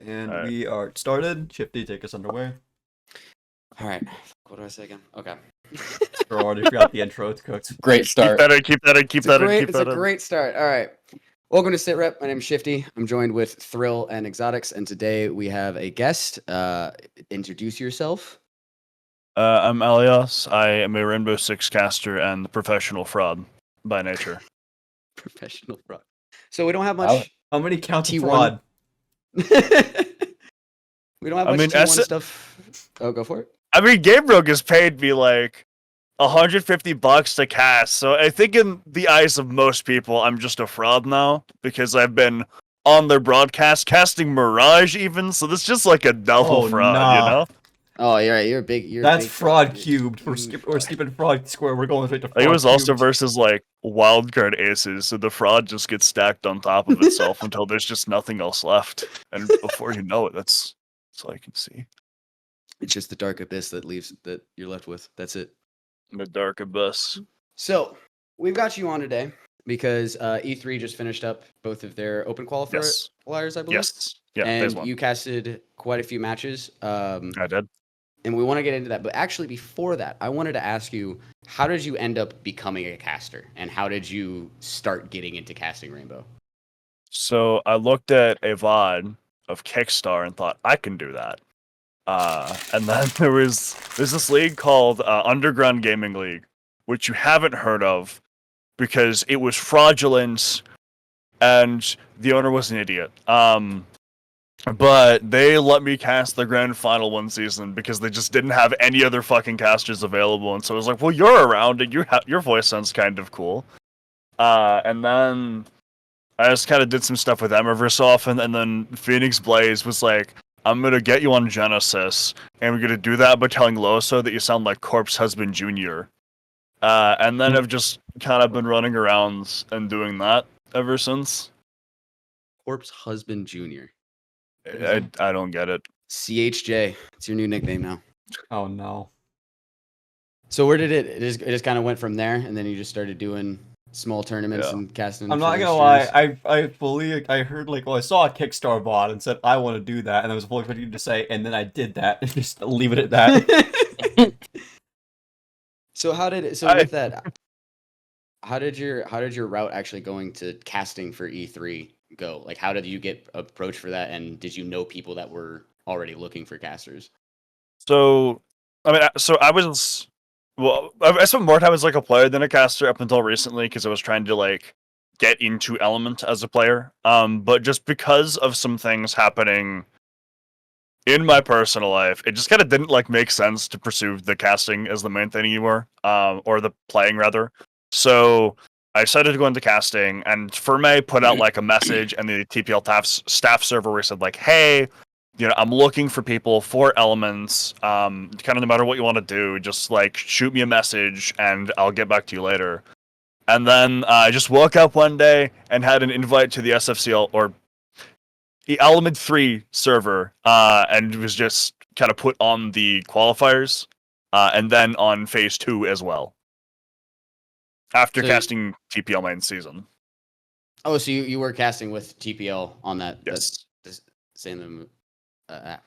And All right. we are started. Shifty, take us underway. All right. What do I say again? Okay. Or already forgot the intro. It's cooked. Great start. Keep that in. It's a great start. All right. Welcome to SITREP. My name is Shifty. I'm joined with Thrill and Exotics, and today we have a guest. Introduce yourself. I'm Aliossz. I am a Rainbow Six caster and professional fraud by nature. Professional fraud. So we don't have much. How many count T1. fraud? We don't have much T1 stuff. Oh, go for it. I mean, Gabriel has paid me like $150 to cast, so I think in the eyes of most people, I'm just a fraud now because I've been on their broadcast casting Mirage even. So this is just like a double fraud, you know? Oh, you're right. You're a big. That's big fraud fraud. cubed. We're skipping fraud square. We're going straight to fraud It was also cubed. versus like wildcard aces, so the fraud just gets stacked on top of itself until there's just nothing else left, and before you know it, that's all I can see. It's just the dark abyss that you're left with. That's it. The dark abyss. So we've got you on today because E3 just finished up both of their open qualifiers, I believe. Yes. Yeah. Phase And one. you casted quite a few matches. I did. And we want to get into that. But actually, before that, I wanted to ask you, how did you end up becoming a caster? And how did you start getting into casting Rainbow? So I looked at a VOD of Kickstar and thought, I can do that. And then there's this league called Underground Gaming League, which you haven't heard of because it was fraudulent and the owner was an idiot. But they let me cast the grand final one season because they just didn't have any other fucking casters available. And so I was like, well, you're around and your voice sounds kind of cool. And then I just kind of did some stuff with them every so often. And then Phoenix Blaze was like, I'm going to get you on Genesis. And we're going to do that by telling Loso that you sound like Corpse Husband Jr. And then I've just kind of been running around and doing that ever since. Corpse Husband Jr. I don't get it. CHJ. It's your new nickname now. Oh no. So where did it just kind of went from there, and then you just started doing small tournaments and casting? I'm not gonna lie. I heard I saw a Kickstarter bot and said I want to do that, and I was fully expecting you to say, and then I did that, and just leave it at that. So with that, how did your route actually going to casting for E3 go? Like, how did you get approached for that, and did you know people that were already looking for casters? So, I spent more time as like a player than a caster up until recently because I was trying to get into Element as a player. But just because of some things happening in my personal life, it just kind of didn't make sense to pursue the casting as the main thing anymore, or the playing rather. So I decided to go into casting, and Ferme put out a message and the TPL staff server where he said hey, I'm looking for people for Elements. Kind of no matter what you want to do, just shoot me a message and I'll get back to you later. And then I just woke up one day and had an invite to the SFCL or the Element 3 server, and was just kind of put on the qualifiers, and then on phase 2 as well. After casting TPL main season. Oh, so you were casting with TPL on that? Yes. Saying them.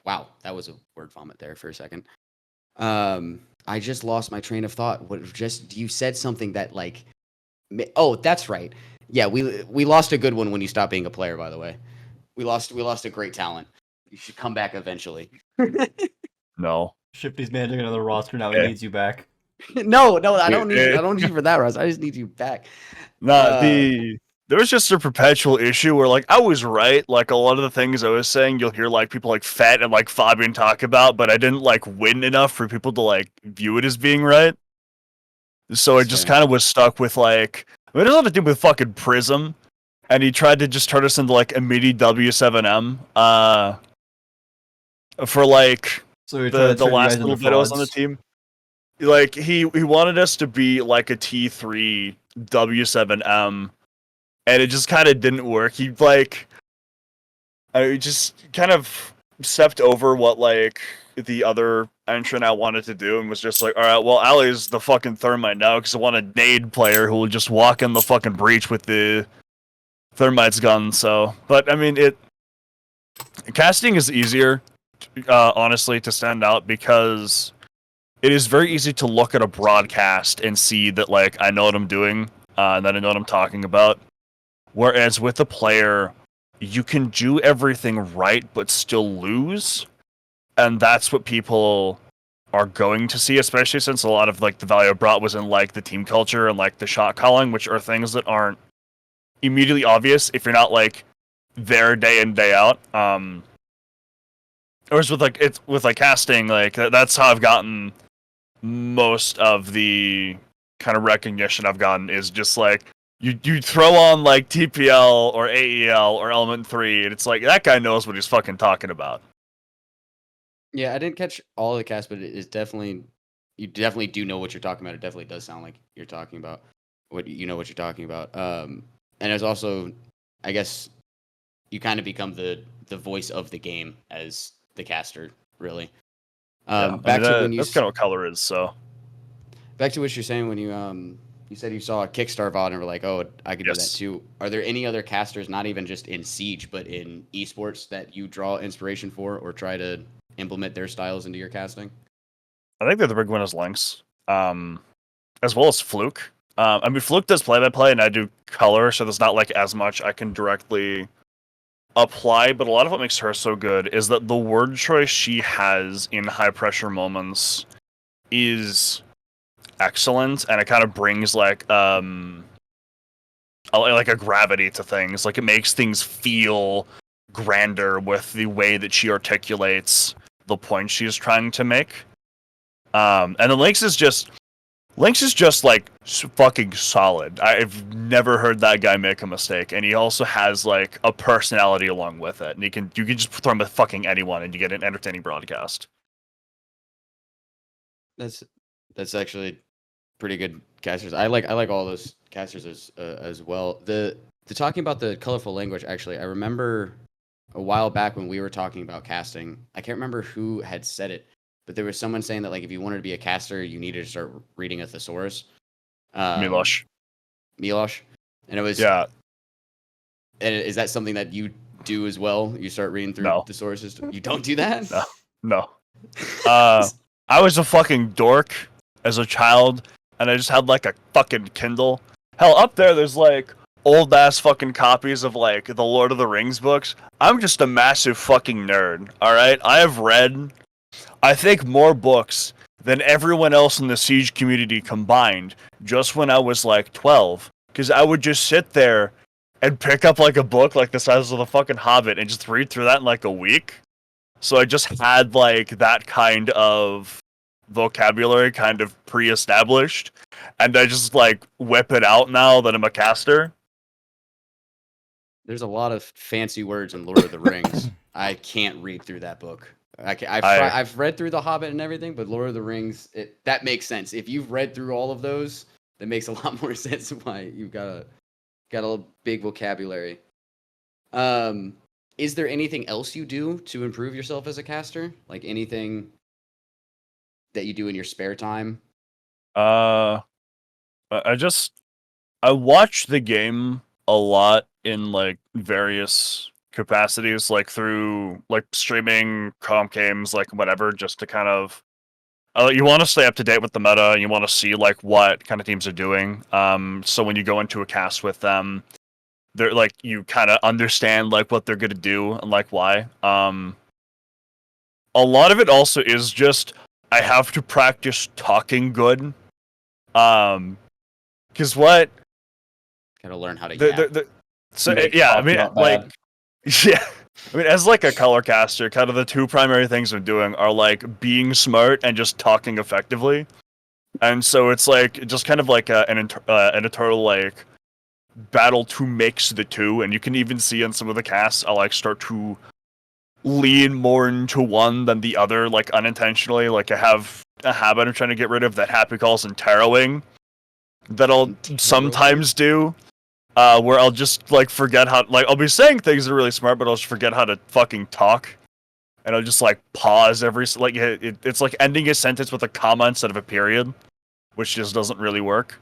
Wow, that was a word vomit there for a second. I just lost my train of thought. You said something that oh, that's right. Yeah, we lost a good one when you stopped being a player. By the way, we lost a great talent. You should come back eventually. No. Shifty's managing another roster now. He needs you back. No, I don't need you for that, Russ. I just need you back. There was just a perpetual issue where I was right. A lot of the things I was saying, you'll hear people like Fett and Fabian talk about, but I didn't win enough for people to view it as being right. So I just kind of was stuck with it has a lot to do with fucking Prism, and he tried to just turn us into a mini W7M. For the last little bit I was on the team. He wanted us to be a T3 W7M, and it just kind of didn't work. He I just kind of stepped over what the other entrant I wanted to do, and was just all right, well, Ali's the fucking Thermite now because I want a nade player who will just walk in the fucking breach with the Thermite's gun. So, but I mean, it casting is easier, honestly, to stand out because it is very easy to look at a broadcast and see that, like, I know what I'm doing, and that I know what I'm talking about. Whereas with a player, you can do everything right but still lose, and that's what people are going to see, especially since a lot of like the value I brought was in like the team culture and like the shot calling, which are things that aren't immediately obvious if you're not like there day in day out. Whereas with casting, like that's how I've gotten most of the kind of recognition I've gotten is just like you throw on like TPL or AEL or Element 3 and it's like that guy knows what he's fucking talking about. Yeah, I didn't catch all of the cast, but it is definitely you definitely do know what you're talking about. It definitely does sound like you're talking about what you know what you're talking about. And there's also, I guess, you kind of become the voice of the game as the caster, really. Back to when you that's kind of what color is. So back to what you're saying when you said you saw a Kickstarter VOD and were like, oh, I could do that Yes. too. Are there any other casters, not even just in Siege, but in esports that you draw inspiration for or try to implement their styles into your casting? I think the big one is Lynx, as well as Fluke. I mean, Fluke does play-by-play, and I do color, so there's not like as much I can directly apply. But a lot of what makes her so good is that the word choice she has in high-pressure moments is excellent, and it kind of brings like a gravity to things. Like it makes things feel grander with the way that she articulates the point she's trying to make. And the Lynx is just like fucking solid. I've never heard that guy make a mistake, and he also has like a personality along with it. And you can just throw him with fucking anyone, and you get an entertaining broadcast. That's actually pretty good casters. I like all those casters as well. The talking about the colorful language. Actually, I remember a while back when we were talking about casting. I can't remember who had said it, but there was someone saying that like if you wanted to be a caster, you needed to start reading a thesaurus. Milosh. Milosh, and it was Yeah. And is that something that you do as well? You start reading through No. thesauruses. You don't do that? No. I was a fucking dork as a child, and I just had like a fucking Kindle. Hell, up there's like old ass fucking copies of like the Lord of the Rings books. I'm just a massive fucking nerd. All right, I have read, I think, more books than everyone else in the Siege community combined. Just when I was like 12, because I would just sit there and pick up like a book like the size of the fucking Hobbit and just read through that in like a week. So I just had like that kind of vocabulary kind of pre-established, and I just like whip it out now that I'm a caster. There's a lot of fancy words in Lord of the Rings. I can't read through that book. I've read through The Hobbit and everything, but Lord of the Rings, that makes sense. If you've read through all of those, that makes a lot more sense why you've got a big vocabulary. Is there anything else you do to improve yourself as a caster? Like anything that you do in your spare time? I watch the game a lot in like various capacities, like through like streaming, comp games, like whatever, just to kind of you want to stay up to date with the meta, and you want to see like what kind of teams are doing. So when you go into a cast with them, they're like you kind of understand like what they're gonna do and like why. A lot of it also is just I have to practice talking good. Because what Gotta learn how to yap. so Make yeah, I talk mean not like bad. yeah. I mean, as like a color caster, kind of the two primary things I'm doing are like being smart and just talking effectively. And so it's like just kind of like an eternal like battle to mix the two. And you can even see in some of the casts, I like start to lean more into one than the other, like unintentionally. Like I have a habit of trying to get rid of that happy calls and tarrowing that I'll sometimes do. Where I'll just like forget how, like I'll be saying things that are really smart, but I'll just forget how to fucking talk, and I'll just like pause like it's like ending a sentence with a comma instead of a period, which just doesn't really work.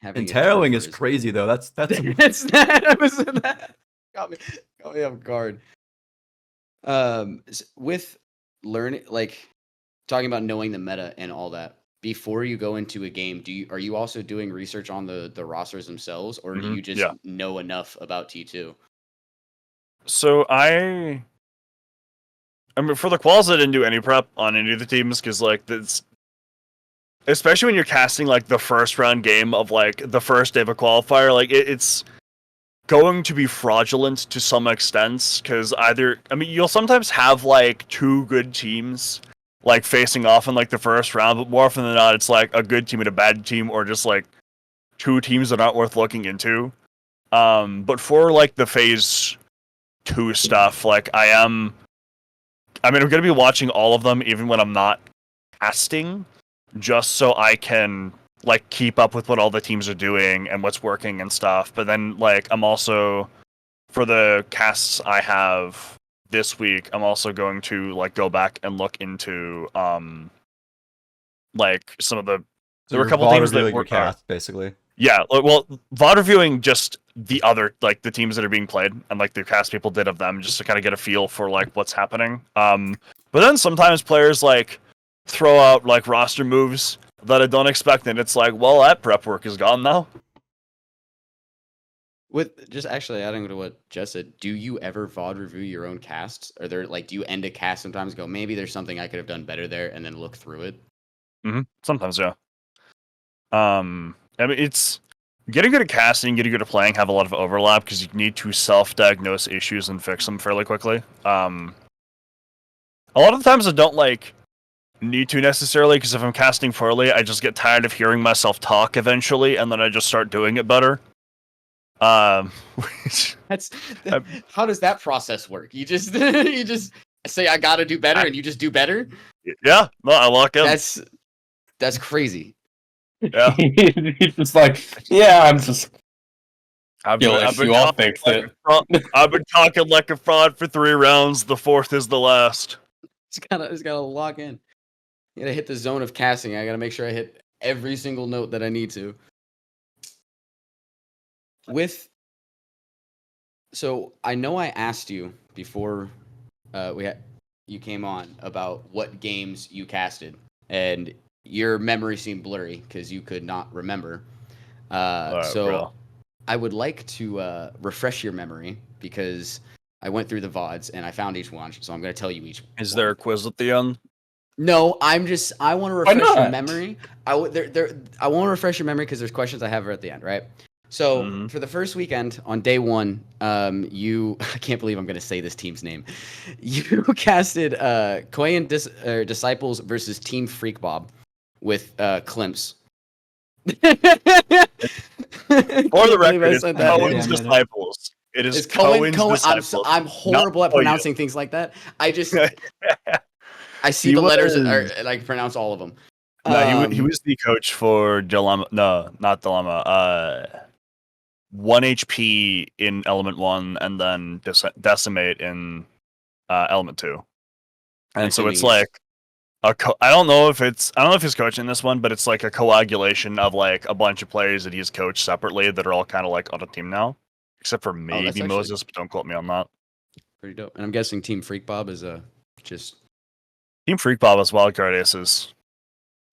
And tarrowing is crazy though. That's that's that. got me off guard. With learning, like talking about knowing the meta and all that, before you go into a game, are you also doing research on the rosters themselves, or do you just Yeah. know enough about T2? So I mean, for the quals, I didn't do any prep on any of the teams because, like, that's especially when you're casting like the first round game of like the first day of a qualifier, like it's going to be fraudulent to some extent because you'll sometimes have like two good teams like facing off in like the first round, but more often than not, it's like a good team and a bad team, or just like two teams that aren't worth looking into. But for like the phase 2 stuff, like I'm gonna be watching all of them even when I'm not casting, just so I can like keep up with what all the teams are doing and what's working and stuff. But then like I'm also, for the casts I have this week, I'm also going to like go back and look into like some of the So there were a you're couple VOD teams that reviewing your were cast, basically. yeah, well, VOD reviewing just the other like the teams that are being played and like the cast people did of them, just to kind of get a feel for like what's happening. But then sometimes players like throw out like roster moves that I don't expect, and it's like, well, that prep work is gone now. With just actually adding to what Jess said, do you ever VOD review your own casts? Or there like do you end a cast sometimes go, maybe there's something I could have done better there, and then look through it? Sometimes, yeah. I mean, it's getting good at casting, getting good at playing have a lot of overlap because you need to self-diagnose issues and fix them fairly quickly. A lot of the times I don't like need to necessarily, because if I'm casting poorly, I just get tired of hearing myself talk eventually, and then I just start doing it better. That's how does that process work? You just you just say I gotta do better, and you just do better. Yeah, no, I lock in. That's crazy. Yeah, He's just like, yeah, I'm just. I've been I'll fix like it. I've been talking like a fraud for 3 rounds. The 4th is the last. It's gotta lock in. You gotta hit the zone of casting. I gotta make sure I hit every single note that I need to. So I know I asked you before you came on about what games you casted, and your memory seemed blurry because you could not remember. Bro. I would like to refresh your memory because I went through the VODs and I found each one, so I'm going to tell you each. Is there a quiz at the end? No, I want to refresh your memory. I want to refresh your memory because there's questions I have at the end, right? So for the first weekend on day 1, I can't believe I'm going to say this team's name. You casted Korean Disciples versus Team Freak Bob with Klimps. For the record, it's Cohen's Disciples. It is Cohen. Disciples. I'm horrible at pronouncing things like that. I see the letters and I pronounce all of them. No, he was the coach for Dilemma. No, not Dilemma. 1 HP in Element 1, and then Decimate in Element 2. And so it's like I don't know if he's coaching this one, but it's like a coagulation of like a bunch of players that he's coached separately that are all kind of like on a team now, except for maybe Moses, but don't quote me on that. Pretty dope. And I'm guessing Team Freak Bob is just Team Freak Bob is wildcard aces.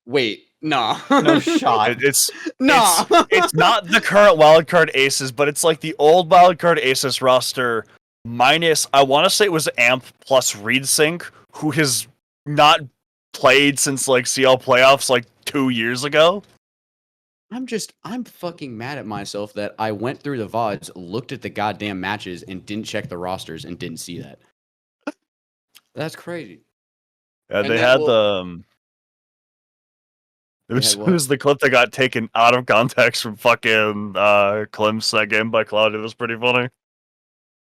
Wait, no, no shot. It's not the current wildcard aces, but it's like the old wildcard aces roster minus, I want to say it was Amp plus ReadSync, who has not played since like CL playoffs like 2 years ago. I'm fucking mad at myself that I went through the VODs, looked at the goddamn matches, and didn't check the rosters and didn't see that. That's crazy. Yeah, they had the. It was the clip that got taken out of context from fucking Klim's that game by Cloud. It was pretty funny.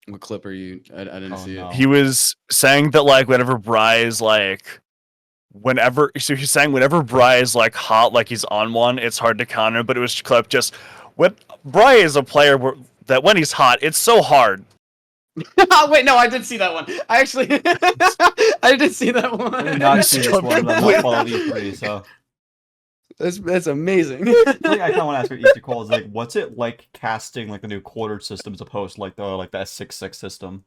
What clip are you? I didn't see it. He was saying that like whenever Bry's like, he's saying whenever Bry is like hot, like he's on one, it's hard to counter. But it was clip just when Bry is a player that when he's hot, it's so hard. Wait, no, I did see that one. I actually, I did see that one. I did not see this one, but I'm not following you 3, so. That's amazing. I kind of want to ask what each call is like. What's it like casting like the new quarter system as opposed to like the S66 system?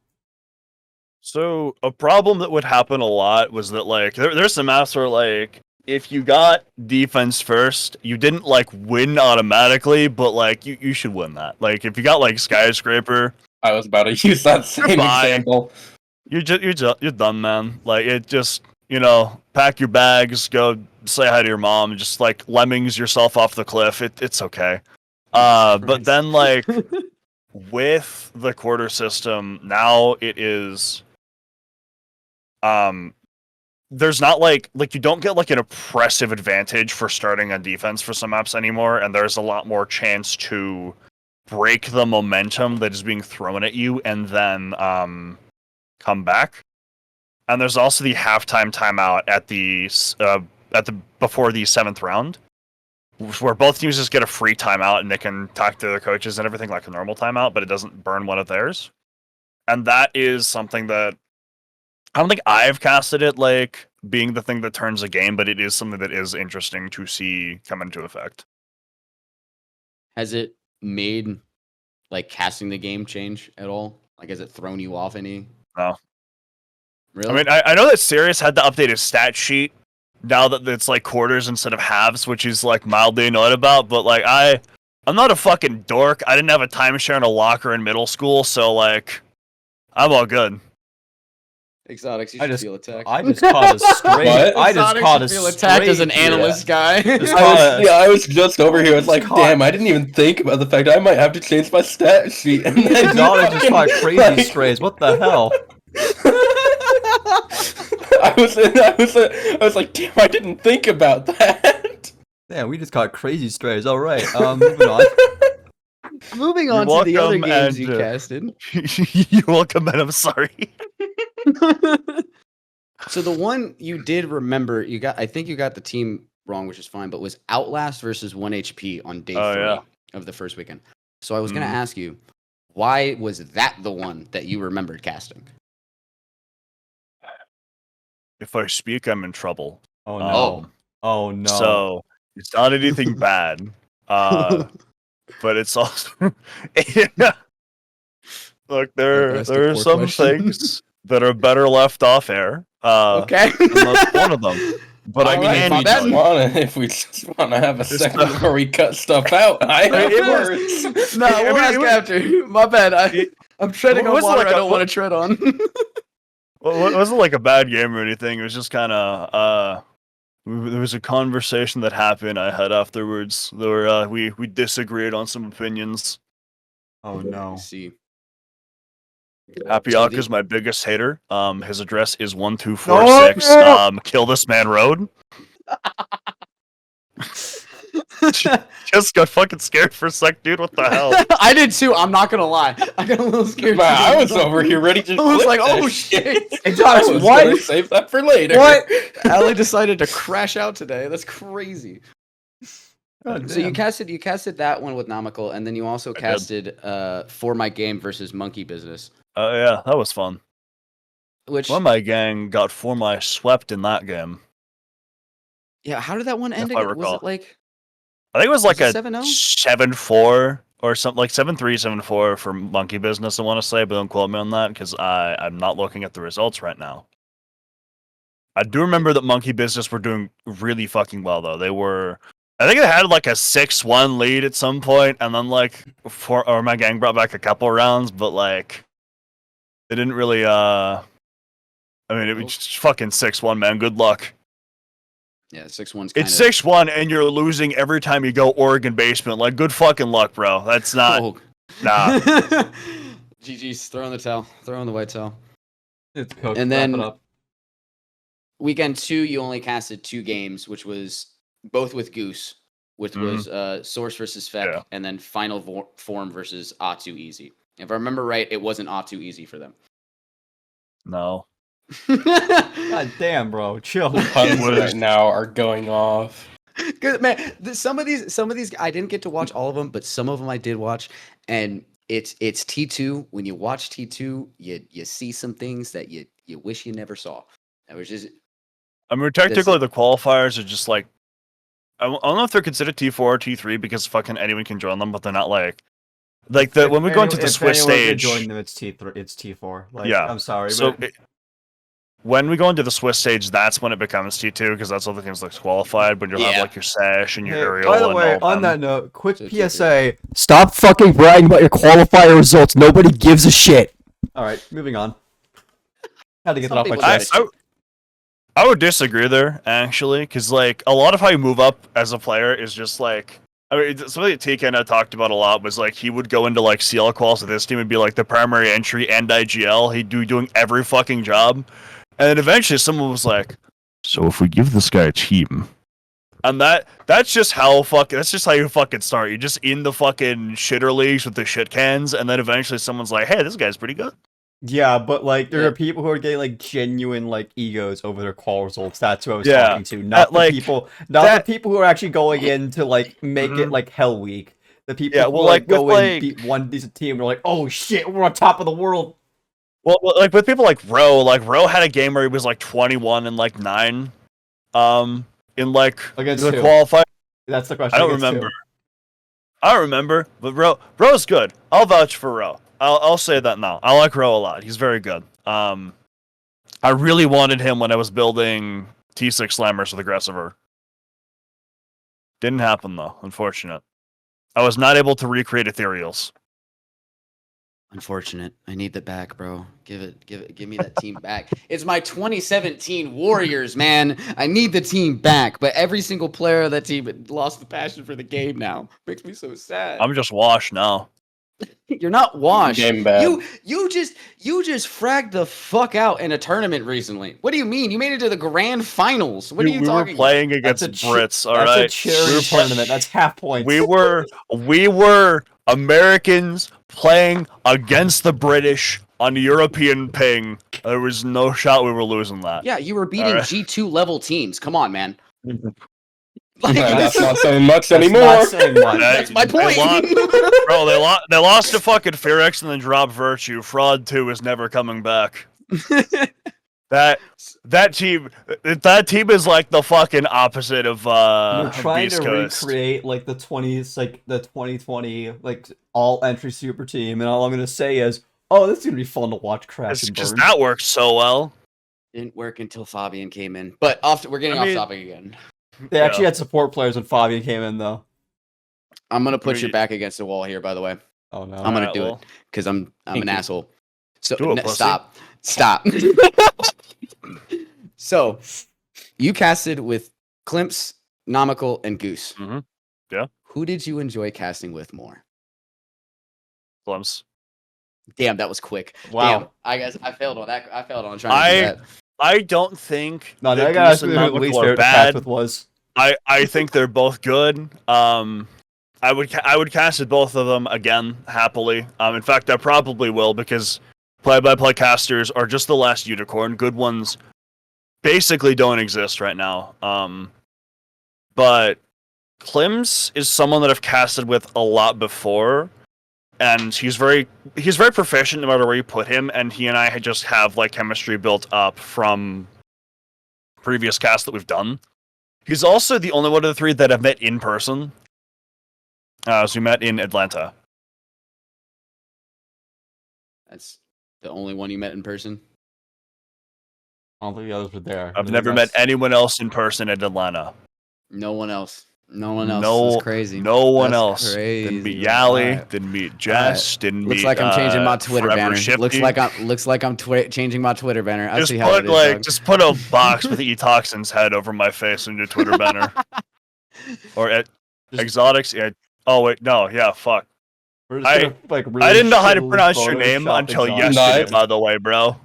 So a problem that would happen a lot was that like there's some maps where like if you got defense first, you didn't like win automatically, but like you should win that. Like if you got like skyscraper, I was about to use that same fine. example. you're done, man. Like it just pack your bags, go say hi to your mom, and just like lemmings yourself off the cliff. It's okay. But then like with the quarter system now, it is there's not like you don't get like an oppressive advantage for starting on defense for some maps anymore, and there's a lot more chance to break the momentum that is being thrown at you and then come back. And there's also the halftime timeout at the before the 7th round, where both teams just get a free timeout and they can talk to their coaches and everything like a normal timeout, but it doesn't burn one of theirs. And that is something that I don't think I've casted it like being the thing that turns a game, but it is something that is interesting to see come into effect. Has it made like casting the game change at all? Like, has it thrown you off any? No. Really? I mean, I know that Sirius had to update his stat sheet now that it's like quarters instead of halves, which is like mildly annoyed about, but like I'm not a fucking dork. I didn't have a timeshare and a locker in middle school, so like I'm all good. Exotics, you I should just- feel attacked. I just caught a stray. What? I just Exotics caught should a feel attacked as an stray- analyst guy. I was just over here. I was like, Caught. damn, I didn't even think about the fact I might have to change my stat sheet. And then Exotic just caught fucking, crazy like- strays. What the hell? I was like, damn, I didn't think about that. Damn, we just caught crazy strays. All right, moving on. Moving You're on to the other welcome, games and, you casted. You're welcome, and I'm sorry. So the one you did remember, I think you got the team wrong, which is fine, but was Outlast versus 1 HP on day 3 yeah. of the first weekend. So I was going Mhm. to ask you, why was that the one that you remembered casting? If I speak, I'm in trouble. Oh no. Um, Oh no. So it's not anything bad, but it's also look there That's a are poor some question. things that are better left off air. Okay. And that's one of them. But I All right, can my bad. tell you. We just wanna have a segment where we cut stuff out, I have It was- words. No, I we'll mean, ask it was- after. My bad. I'm treading It on wasn't water like I a- don't want to tread on. Well, it wasn't like a bad game or anything. It was just kind of there was a conversation that happened I had afterwards where we disagreed on some opinions. Oh no. I see. Happy So Aka's my biggest hater. His address is 1246 No! Kill This Man Road. Just got fucking scared for a sec, dude. What the hell? I did too. I'm not gonna lie. I got a little scared. Man, I too. was over here ready to. I was click like, that oh shit. Exotic, I was what? gonna save that for later. What? Allie decided to crash out today. That's crazy. God So you damn. casted that one with Nomical, and then you also did. casted For My Game versus Monkey Business. Yeah, that was fun. Which One of my gang got for my swept in that game. yeah, how did that one end If I again? Was recall. it like I think it was like it a 7-0? 7-4 or something, like 7-3, 7-4 for Monkey Business, I want to say, but don't quote me on that because I'm not looking at the results right now. I do remember that Monkey Business were doing really fucking well, though. I think they had like a 6-1 lead at some point, and then like, my gang brought back a couple rounds, but like, they didn't really, it was just fucking 6-1, man. Good luck. yeah, 6-1's It's 6-1, and you're losing every time you go Oregon basement. Like, good fucking luck, bro. That's not. Oh. Nah. GG's, throw in the towel. Throw in the white towel. It's cooked. And Wrap then- it up. Weekend 2, you only casted 2 games, which was both with Goose, which was Source versus Feck, Yeah. and then Final Form versus Atu Easy. If I remember right, it wasn't Atu Easy for them. No. God damn, bro. Chill. Puns right now are going off. Good man. Some of these I didn't get to watch all of them, but some of them I did watch, and it's T2. When you watch T2, you see some things that you wish you never saw. That was just I mean, technically, the qualifiers are just like I don't know if they're considered T4 or T3 because fucking anyone can join them, but they're not like when we go into the Swiss stage. Join them, it's T3, it's T4. Like, Yeah. I'm sorry, So but when we go into the Swiss stage, that's when it becomes T2 because that's all the teams that's qualified. When you'll have like your Sash and your hey, Aerial. by the and way, all on them. that note, quick So PSA: stop fucking bragging about your qualifier results. Nobody gives a shit. All right, moving on. Had to get that off my people chest. I would disagree there actually, because like a lot of how you move up as a player is just like. I mean, something that TK I talked about a lot was like he would go into like CL quals with this team and be like the primary entry and IGL. He'd be doing every fucking job, and then eventually someone was like, "So if we give this guy a team," and that's just how you fucking start. You're just in the fucking shitter leagues with the shit cans, and then eventually someone's like, "Hey, this guy's pretty good." Yeah, but like there Yeah. are people who are getting like genuine like egos over their call results. That's who I was Yeah. talking to, not the like, people, that- the people who are actually going in to like make it Mhm. like Hell Week. The people Yeah, who well, like like, with, go in, like- beat one decent team, and are like, oh shit, we're on top of the world. Well, like with people like Ro had a game where he was like 21 and like 9, in like Against the who? qualifier. That's the question. I don't Against remember. who? I don't remember, but Ro's good. I'll vouch for Ro. I'll say that now. I like Ro a lot. He's very good. I really wanted him when I was building T6 Slammers with Aggressiver. Didn't happen though, unfortunate. I was not able to recreate Ethereals. Unfortunate. I need that back, bro. Give me that team back. It's my 2017 Warriors, man. I need the team back. But every single player of that team lost the passion for the game now. Makes me so sad. I'm just washed now. You're not washed. Game bad. You just fragged the fuck out in a tournament recently. What do you mean? You made it to the grand finals. What are you we talking were playing That's against a Brits, all That's right? a charity tournament. That's half points. We were Americans playing against the British on European ping. There was no shot we were losing that. Yeah, you were beating Alright. G2 level teams. Come on, man. That's not saying much That's anymore. not saying much. That's my point. Bro, they lost to fucking Fearx and then dropped Virtue. Fraud 2 is never coming back. That team is like the fucking opposite of They're trying Beast to Coast. recreate like the 20s, like the 2020 like all entry super team, and all I'm gonna say is, oh, this is gonna be fun to watch crash It's and because burn. that worked so well. Didn't work until Fabian came in. But we're getting off topic again. They actually had support players when Fabian came in, though. I'm gonna put mean, your back against the wall here, by the way. Oh no! I'm gonna Alright, do well. it because I'm Thank an you. asshole. So Do it, pussy. stop. So you casted with Klimps, Nomical, and Goose. Mhm. Yeah. Who did you enjoy casting with more? Plums. Damn, that was quick. Wow. Damn, I guess I failed on that. I failed on trying to do that. I don't think No, that I gotta Goose ask and you who at Nomical least are favorite to cast bad. with was. I think they're both good. I would cast with both of them again happily. In fact, I probably will because play-by-play casters are just the last unicorn. Good ones basically don't exist right now. But Klims is someone that I've casted with a lot before, and he's very proficient no matter where you put him. And he and I just have like chemistry built up from previous casts that we've done. He's also the only one of the three that I've met in person. So we met in Atlanta. That's the only one you met in person. I don't think the others were there. I've never met anyone else in person in Atlanta. No one else. No one else. No, That's crazy. no one That's else. Crazy. Didn't meet Yali. Alright. Didn't meet Jess. Didn't Looks meet. like I'm changing my Twitter Forever banner. Shifty. Looks like I'm changing my Twitter banner. I Just see how it put is. dog. just put a box with Etoxin's head over my face in your Twitter banner. Or at Exotics. Yeah. Oh wait, no. Yeah. Fuck. We're just I- gonna, like, really I didn't know how to shittily pronounce your name Photoshop until exotics. yesterday. No, By the way, bro.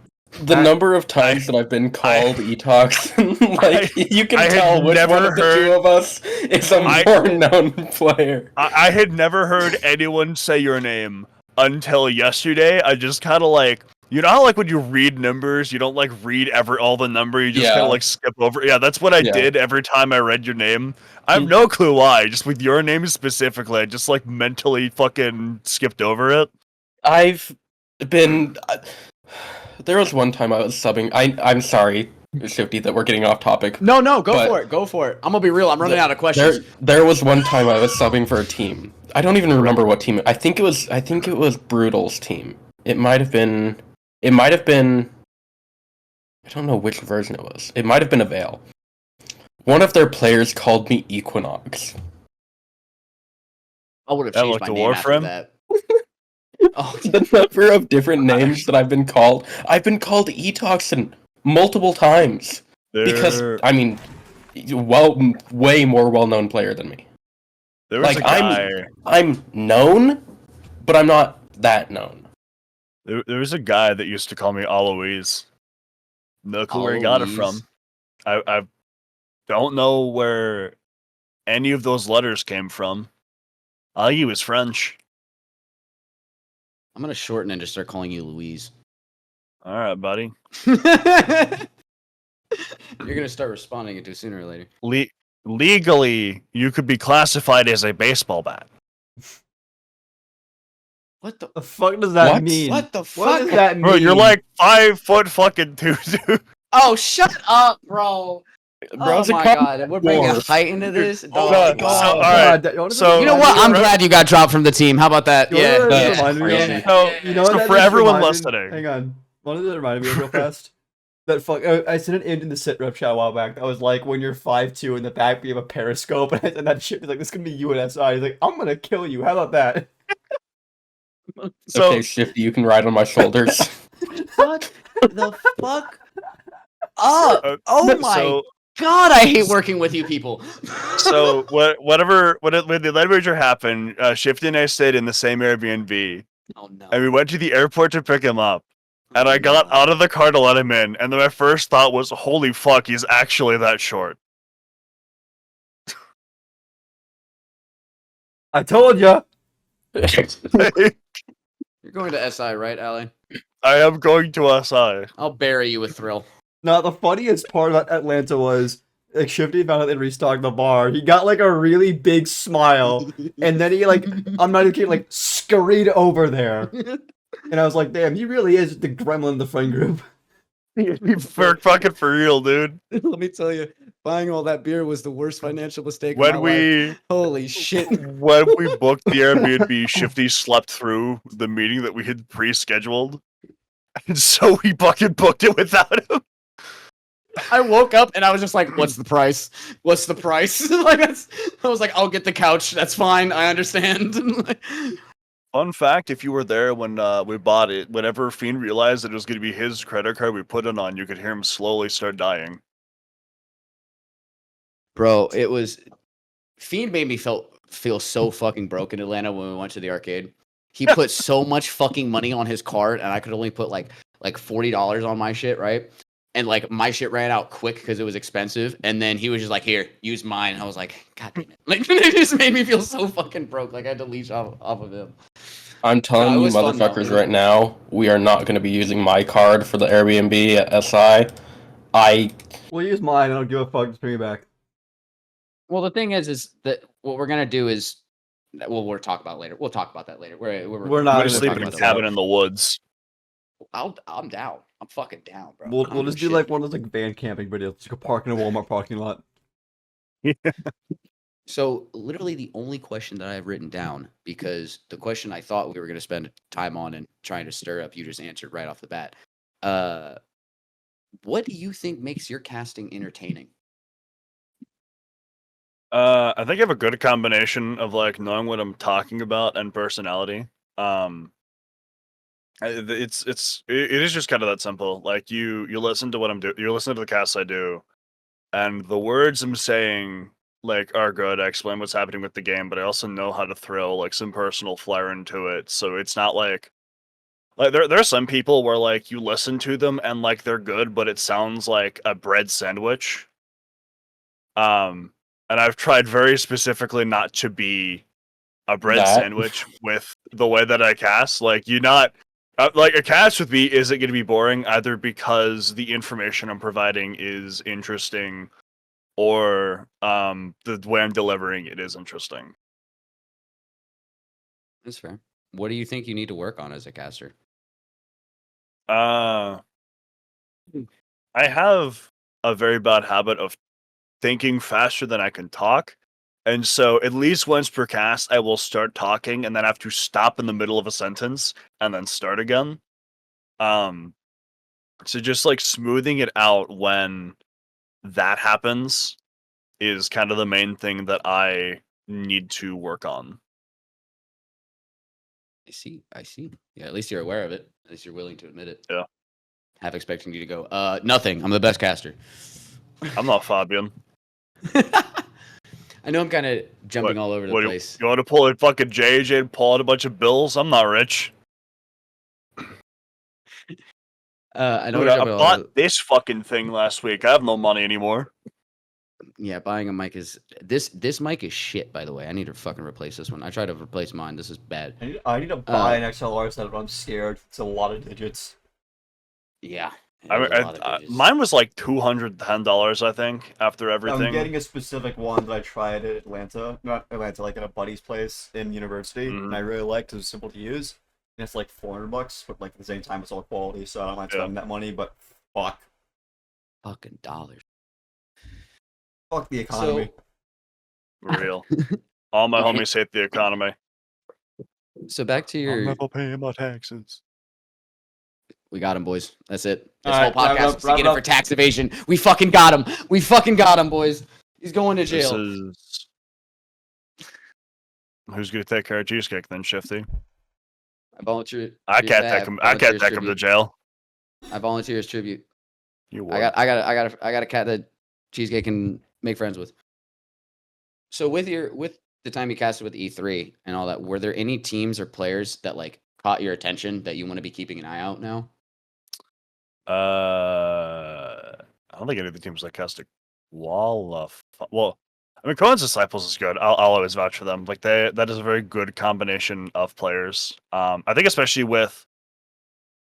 The number of times that I've been called Etox, like you can I had tell which never one of the heard- two of us is a I- more known player. I had never heard anyone say your name until yesterday. I just kind of like, you know how like when you read numbers, you don't like read all the number, you just Yeah. kind of like skip over. Yeah, that's what I Yeah. did every time I read your name. I have no clue why. Just with your name specifically, I just like mentally fucking skipped over it. I've been. There was one time I was subbing. I'm sorry. Shifty, that we're getting off topic. No, go But- for it. Go for it. I'm gonna be real. I'm running out of questions. There was one time I was subbing for a team. I don't even remember what team. I think it was Brutal's team. It might have been. I don't know which version it was. It might have been a Veil. One of their players called me Equinox. I would have That changed like my the name after Warframe? that. Oh, The number of different names that I've been called. I've been called Etoxin multiple times. Because, There, I mean, way more well-known player than me. there was like, a guy. I'm known, but I'm not that known. There was a guy that used to call me Aloise. No clue where he got it from. I don't know where any of those letters came from. All he was French. I'm gonna shorten and just start calling you Louise. All right, buddy. You're gonna start responding it to sooner or later. Legally, you could be classified as a baseball bat. What the? The fuck does that What? mean? What the What fuck? does that mean? Bro, you're like 5 foot fucking 2, dude. Oh, shut up, bro. Bro's oh a my con- god, we're bringing dwarf. height into this. Oh Dog. my Wow. So, all right. So You know what? I'm glad you got dropped from the team. How about that? You know Yeah. what that yeah. reminded me of? Yeah. So- You know what So that for just everyone reminded- listening- hang on. What did it remind me of real fast? That fuck. I sent it in the SITREP chat a while back. That was like when you're 5'2" in the back, we have a periscope, and I said that shit. He's like, "This is gonna be you and SI." He's like, "I'm gonna kill you." How about that? So Okay, Shifty, you can ride on my shoulders. What the fuck up? Oh my so, god, I hate working with you people. so when the lead merger happened, Shifty and I stayed in the same Airbnb, Oh no. and we went to the airport to pick him up. And I got out of the car to let him in, and then my first thought was, "Holy fuck, he's actually that short." I told ya. You're going to SI, right, Allie? I am going to SI. I'll bury you with thrill. No, the funniest part about Atlanta was like Shifty found out they restocked the bar. He got like a really big smile, and then he like, I'm not even kidding, like scurried over there, and I was like, damn, he really is the gremlin in the friend group. For fucking for real, dude. Let me tell you, buying all that beer was the worst financial mistake of When my life. we Holy shit. when we booked the Airbnb, Shifty slept through the meeting that we had pre-scheduled, and so we fucking booked it without him. I woke up and I was just like, what's the price? What's the price? Like I was like, I'll get the couch. That's fine. I understand. Fun fact: if you were there when we bought it, whenever Fiend realized that it was going to be his credit card we put it on, you could hear him slowly start dying. Bro, it was Fiend made me feel so fucking broke in Atlanta when we went to the arcade. He put so much fucking money on his card, and I could only put like $40 on my shit, right? And like my shit ran out quick because it was expensive. And then he was just like, "Here, use mine." I was like, "God damn it!" Like it just made me feel so fucking broke. Like I had to leech off of him. I'm telling No, it you, was fun, though. motherfuckers, right now, we are not going to be using my card for the Airbnb at SI. We'll use mine. I don't give a fuck. Just bring it back. Well, the thing is that what we're gonna do is, well, we'll talk about it later. We'll talk about that later. We're not I'm gonna going to talk sleep in a about that. cabin in the woods. I'm down. I'm fucking down, bro. We'll I don't just give do a like shit. one of those like van camping videos. Just go park in a Walmart parking lot. So literally the only question that I have written down, because the question I thought we were gonna spend time on and trying to stir up, you just answered right off the bat. What do you think makes your casting entertaining? I think I have a good combination of like knowing what I'm talking about and personality. It is just kind of that simple. Like you listen to what I'm doing, you listen to the casts I do, and the words I'm saying like are good. I explain what's happening with the game, but I also know how to throw like some personal flair into it. So it's not like there are some people where like you listen to them and like they're good, but it sounds like a bread sandwich. And I've tried very specifically not to be a bread That. sandwich with the way that I cast. Like you not like a cast with me isn't going to be boring either because the information I'm providing is interesting, or the way I'm delivering it is interesting. That's fair. What do you think you need to work on as a caster? I have a very bad habit of thinking faster than I can talk. And so at least once per cast, I will start talking and then have to stop in the middle of a sentence and then start again. So just like smoothing it out when that happens is kind of the main thing that I need to work on. I see. Yeah, at least you're aware of it. At least you're willing to admit it. Yeah. Half expecting you to go, nothing. I'm the best caster. I'm not Fabian. I know I'm kind of jumping all over the What, place. you want to pull a fucking JJ and pull out a bunch of bills? I'm not rich. I know Dude, we're I jumping all over. bought this fucking thing last week. I have no money anymore. Yeah, buying a mic is this mic is shit. By the way, I need to fucking replace this one. I tried to replace mine. This is bad. I need to buy an XLR set, but I'm scared. It's a lot of digits. Yeah. Mine was like $210, I think, after everything. I'm getting a specific one that I tried at not Atlanta, like at a buddy's place in university, and I really liked. It was simple to use, and it's like $400, but like at the same time, it's all quality, so I don't mind spending that money. But fuck, fucking dollars. Fuck the economy. Real. All my homies hate the economy. So back to your. I'm never paying my taxes. We got him, boys. That's it. This All whole right, podcast was to get him for tax evasion. We fucking got him. We fucking got him, boys. He's going to jail. Who's gonna take care of Cheesecake then, Shifty? I volunteer. I can't take him. I can't take him to jail. I volunteer as tribute. You would. I got a cat that Cheesecake can make friends with. So with the time you casted with E3 and all that, were there any teams or players that like caught your attention that you want to be keeping an eye out now? I don't think any of the teams like casted well, I mean, Cohen's Disciples is good. I'll always vouch for them. Like that is a very good combination of players. I think especially with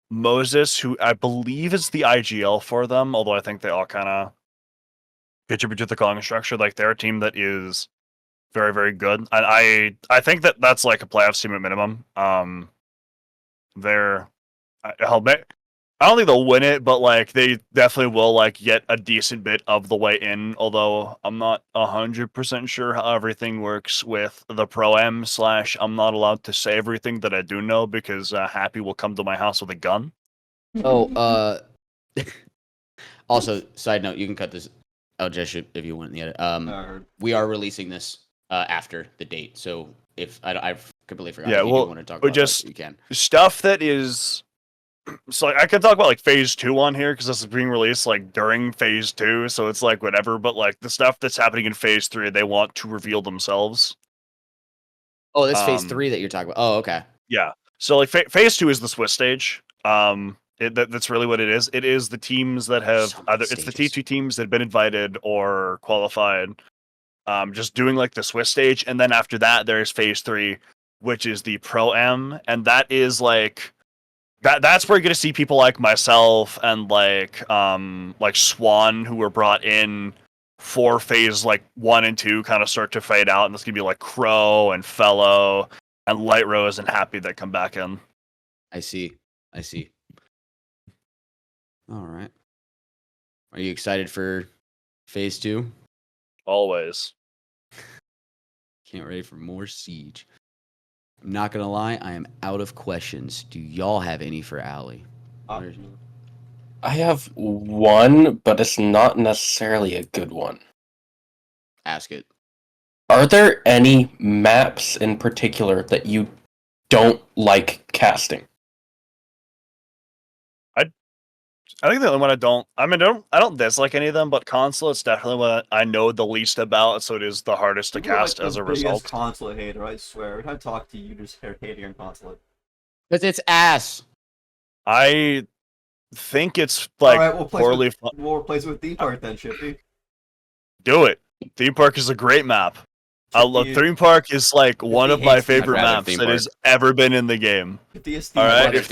Moses, who I believe is the IGL for them, although I think they all kind of contribute to the calling structure. Like they're a team that is very, very good, and I think that's like a playoff team at minimum. I don't think they'll win it, but like they definitely will like get a decent bit of the way in. Although I'm not 100% sure how everything works with the Pro-Am / I'm not allowed to say everything that I do know because Happy will come to my house with a gun. Oh, also, side note, you can cut this out, Jess, if you want in the edit. We are releasing this after the date, so if I've completely forgotten. Yeah, if you do want to talk about just it, you can. Stuff that is. So like, I could talk about like phase 2 on here because this is being released like during phase 2, so it's like whatever. But like the stuff that's happening in phase 3, they want to reveal themselves. Oh, that's phase 3 that you're talking about. Oh, okay. Yeah. So like phase 2 is the Swiss stage. That's really what it is. It is the teams that have either it's the T2 teams that have been invited or qualified. Just doing like the Swiss stage, and then after that there's phase 3, which is the Pro-Am, and that is like. That's where you're gonna see people like myself and like Swan, who were brought in for phase like 1 and 2, kind of start to fade out, and this gonna be like Crow and Fellow and Light Rose and Happy that come back in. I see. All right. Are you excited for phase 2? Always. Can't wait for more Siege. I'm not gonna lie, I am out of questions. Do y'all have any for Ali? I have one, but it's not necessarily a good one. Ask it. Are there any maps in particular that you don't like casting? I think the only one I don't dislike any of them, but Consulate's definitely what I know the least about, so it is the hardest to cast as a result. Consulate hater, I swear. Every time I talk to you, you just start hating on Consulate. Because it's ass. I think it's like poorly. We'll replace it with Theme Park then, Shifty. Do it. Theme Park is a great map. Theme Park is like one of my favorite maps that has ever been in the game. All right, if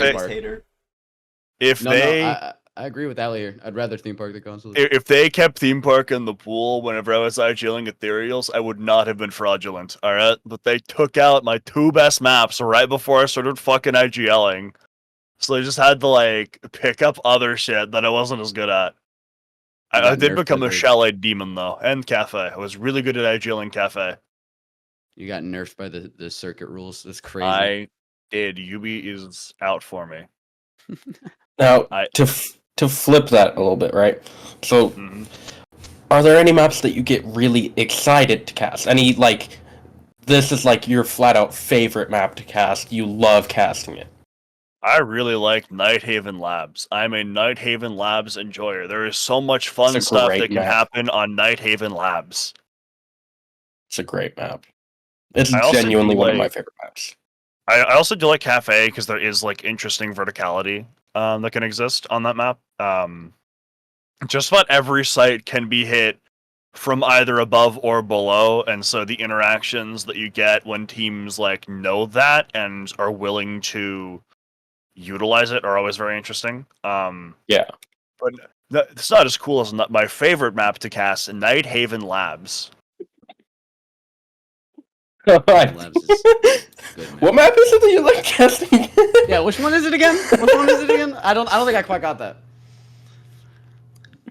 they. I agree with Ali here. I'd rather Theme Park than Consulate. If they kept Theme Park in the pool whenever I was IGLing Ethereals, I would not have been fraudulent, alright? But they took out my 2 best maps right before I started fucking IGLing. So they just had to, like, pick up other shit that I wasn't as good at. I got did nerfed become by a the- chalet demon though, and cafe. I was really good at IGLing cafe. You got nerfed by the circuit rules. That's crazy. I did. Yubi is out for me. Now, I- to flip that a little bit, right? So, Mhm. are there any maps that you get really excited to cast? Any, like, this is like your flat-out favorite map to cast, you love casting it? I really like Nighthaven Labs. I'm a Nighthaven Labs enjoyer. There is so much fun It's a stuff great that can map. happen on Nighthaven Labs. It's a great map. It's I also genuinely do one of my like- favorite maps. I also do like cafe because there is like interesting verticality that can exist on that map. Just about every site can be hit from either above or below, and so the interactions that you get when teams like know that and are willing to utilize it are always very interesting. Yeah. But it's not as cool as my favorite map to cast, Nighthaven Labs. Labs is good, man. What map is it that you like casting? Yeah, which one is it again? Which one is it again? I don't think I quite got that.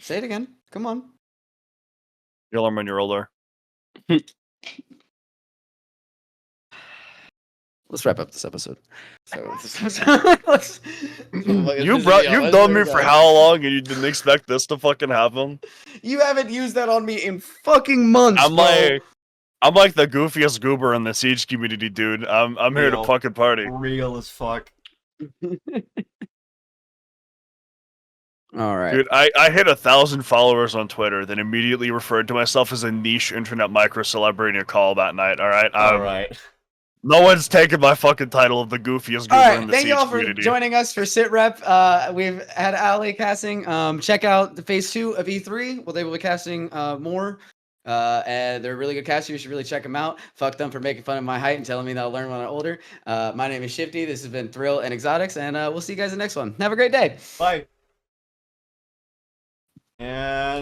Say it again. Come on. You'll learn when you're older. Let's wrap up this episode. So, You've known me for how long, and you didn't expect this to fucking happen? You haven't used that on me in fucking months, I'm like the goofiest goober in the Siege community, dude. I'm here to Real. fucking party. Real as fuck. All right. Dude, I hit 1,000 followers on Twitter, then immediately referred to myself as a niche internet micro celebrity in a call that night. All right, Alright. no one's taken my fucking title of the goofiest goober All right, in the thank Siege you all for community. joining us for SITREP. We've had Ali casting. Check out the phase 2 of E3. Well, they will be casting more. And they're really good casters. You should really check them out. Fuck them for making fun of my height and telling me that I'll learn when I'm older. My name is Shifty. This has been Thrill and Exotics, and we'll see you guys in the next one. Have a great day. Bye. And